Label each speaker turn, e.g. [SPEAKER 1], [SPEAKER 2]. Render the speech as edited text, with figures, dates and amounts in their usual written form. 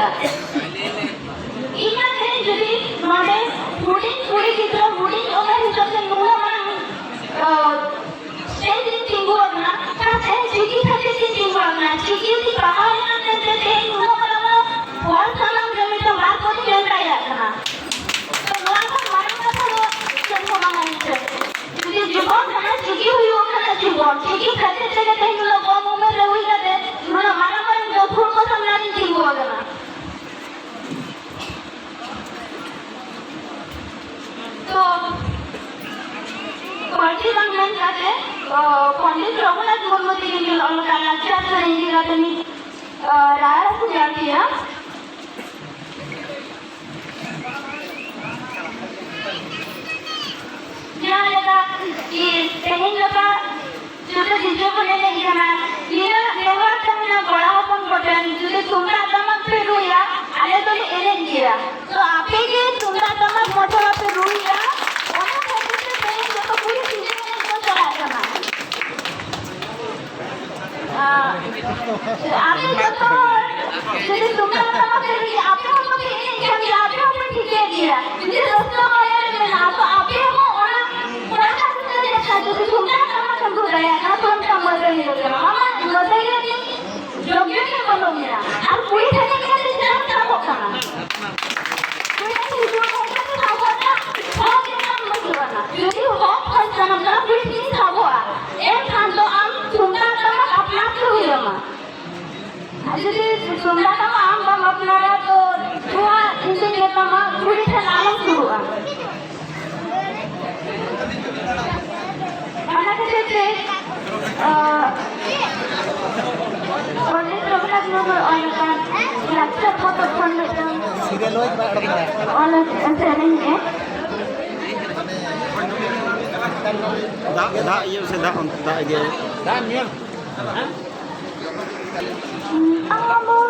[SPEAKER 1] ᱜᱮᱭᱟ ᱤᱧᱟᱹᱜ ᱴᱷᱮᱱ ᱡᱩᱫᱤ ᱱᱚᱰᱮ ᱦᱩᱰᱤᱧ ᱠᱩᱲᱤ ᱜᱤᱫᱽᱨᱟᱹ ᱦᱩᱰᱤᱧ ᱩᱢᱮᱨ ᱦᱤᱥᱟᱹᱵ ᱛᱮ ᱱᱩᱱᱟᱹᱜ ᱢᱟᱨᱟᱝ ᱥᱴᱮᱡ ᱨᱤᱧ ᱛᱤᱸᱜᱩ ᱟᱠᱟᱱᱟ ᱛᱮᱦᱮᱧ ᱪᱤᱠᱤ ᱠᱷᱟᱹᱛᱤᱨ ᱛᱤᱧ ᱛᱤᱸᱜᱩ ᱟᱠᱟᱱᱟ ᱪᱤᱠᱤ ᱛᱤᱧ ᱯᱟᱲᱦᱟᱣᱮᱱᱟ ᱢᱮᱱᱛᱮ ᱛᱮᱦᱮᱧ ᱱᱩᱱᱟᱹᱜ ᱢᱟᱨᱟᱝ ᱦᱚᱲ ᱥᱟᱢᱟᱝ ᱨᱮ ᱢᱤᱫᱴᱟᱝ ᱵᱟᱨ ᱠᱚᱧ ᱢᱮᱱ ᱫᱟᱲᱮᱭᱟᱜ ᱠᱟᱱᱟ ᱛᱚ ᱱᱚᱣᱟ ᱠᱷᱚᱱ ᱢᱟᱨᱟᱝ ᱠᱟᱛᱷᱟ ᱫᱚ ᱪᱮᱫ ᱦᱚᱸ ᱵᱟᱝᱟ ᱤᱧ ᱴᱷᱮᱱ ᱡᱩᱫᱤ ᱡᱤᱵᱚᱱ ᱠᱷᱟᱱᱟ ᱪᱤᱠᱤ ᱦᱩᱭᱩᱜ ᱠᱟᱱᱟ ᱡᱤᱵᱚᱱ ᱪᱤᱠᱤ ᱠᱷᱟᱹᱛᱤᱨ ᱛᱮᱜᱮ ᱛᱮᱦᱮᱧ ᱱᱩᱱᱟᱹᱜ ᱠᱚᱢ ᱩᱢᱮᱨ ᱨᱮ ᱦᱩᱭ ᱠᱟᱛᱮ ᱱᱩᱱᱟᱹᱜ ᱢᱟᱨᱟᱝ ᱢᱟᱨᱟᱝ ᱜᱟᱹᱠᱷᱩᱲ ᱠᱚ ᱥᱟᱢᱱᱟ ᱨᱤᱧ ᱛᱤᱸᱜᱩ ᱟᱠᱟᱱᱟ तो पढ़ती बंग में जाते पंडित रघुनाथ मुर्मू जी के उनका लक्ष्य से हिंदी का तो नहीं राय से जाती है यहाँ लगा कि कहीं लगा जो चीजों को लेने की ना ये व्यवहार करना बड़ा अपन बटन जो तुम्हारा दमक पे रुया अरे तो ये किया तो आप ही के तुम्हारा दमक मोटा पे रुया और खाते से कहीं तो पूरी चीजें को चला करना आप ही तो जो तुम्हारा दमक पे रुया आप ही हमको ये नहीं आप ही हमको ठीक है दिया ये दोस्तों को ये ना तो आप ही हमको और बड़ा खाते से देखा जो तुम्हारा दमक कर रहा है तो हम काम कर रहे हैं मामा बताइए योग्य नहीं बोलोगे आप पूरी ठंडे के लिए जरूर काम होगा पूरी ठंडे जो होगा तो काम होगा और क्या मत करना यदि हो फर्स्ट जन्म का पूरी नहीं काम हुआ एक खान तो हम तुम्हारा काम अपना से हुई मामा यदि तुम्हारा काम हम अपना रहा तो हुआ इनसे क्या काम पूरी ठंडे आलम शुरू हुआ अना कहते पंडित रघुनाथ मुर्मू और लक्ष्य फोटो पंडित और सेरेंगे
[SPEAKER 2] दा ये से दा ये दा नियम
[SPEAKER 1] आमो